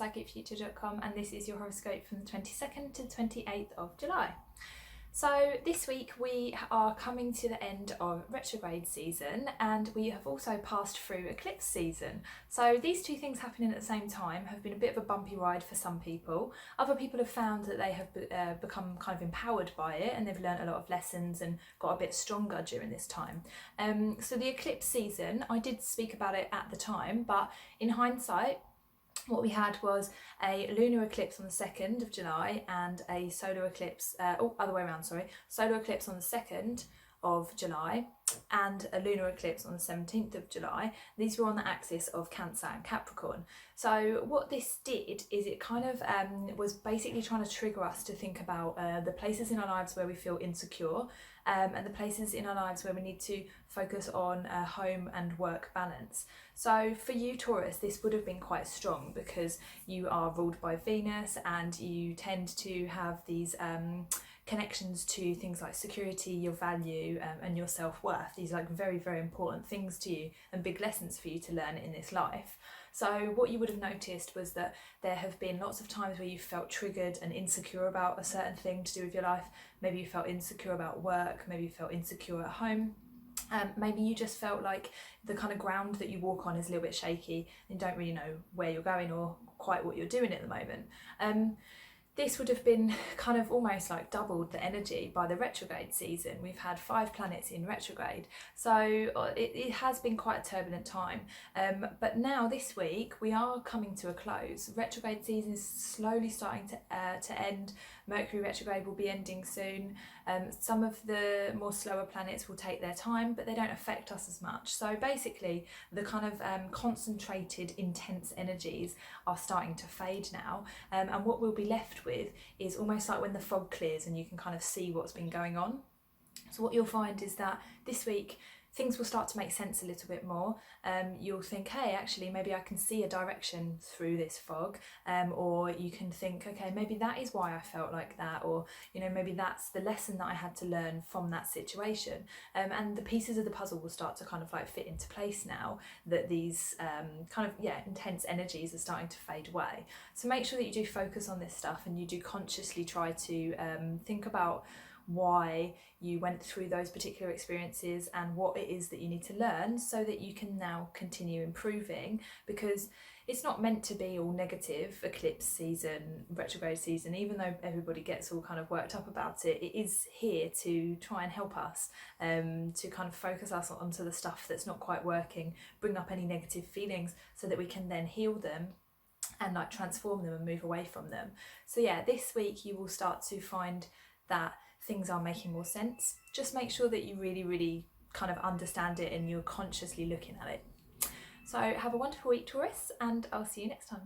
psychicfuture.com, and this is your horoscope from the 22nd to the 28th of July. So this week we are coming to the end of retrograde season, and we have also passed through eclipse season. So these two things happening at the same time have been a bit of a bumpy ride for some people. Other people have found that they have become kind of empowered by it, and they've learned a lot of lessons and got a bit stronger during this time. So the eclipse season, I did speak about it at the time, but in hindsight, what we had was a lunar eclipse on the 2nd of July and a solar eclipse, solar eclipse on the 2nd of July and a lunar eclipse on the 17th of July. These were on the axis of Cancer and Capricorn. So what this did is it kind of was basically trying to trigger us to think about the places in our lives where we feel insecure, and the places in our lives where we need to focus on home and work balance. So for you, Taurus, this would have been quite strong because you are ruled by Venus and you tend to have these connections to things like security, your value, and your self-worth. These are like very, very important things to you and big lessons for you to learn in this life. So what you would have noticed was that there have been lots of times where you felt triggered and insecure about a certain thing to do with your life. Maybe you felt insecure about work, maybe you felt insecure at home. Maybe you just felt like the kind of ground that you walk on is a little bit shaky and you don't really know where you're going or quite what you're doing at the moment. This would have been kind of almost like doubled the energy by the retrograde season. We've had 5 planets in retrograde, so it has been quite a turbulent time. But now this week we are coming to a close. Retrograde season is slowly starting to end. Mercury retrograde will be ending soon. Some of the more slower planets will take their time, but they don't affect us as much. So basically the kind of concentrated, intense energies are starting to fade now, and what we'll be left with is almost like when the fog clears and you can kind of see what's been going on. So what you'll find is that this week things will start to make sense a little bit more. You'll think, hey, actually maybe I can see a direction through this fog, or you can think, okay, maybe that is why I felt like that, or maybe that's the lesson that I had to learn from that situation, and the pieces of the puzzle will start to kind of like fit into place now that these intense energies are starting to fade away. So make sure that you do focus on this stuff and you do consciously try to think about why you went through those particular experiences and what it is that you need to learn so that you can now continue improving, because it's not meant to be all negative. Eclipse season, retrograde season, even though everybody gets all kind of worked up about it, it is here to try and help us, to kind of focus us onto the stuff that's not quite working, bring up any negative feelings so that we can then heal them and like transform them and move away from them. So yeah, this week you will start to find that things are making more sense. Just make sure that you really, really kind of understand it and you're consciously looking at it. So have a wonderful week, Taurus, and I'll see you next time.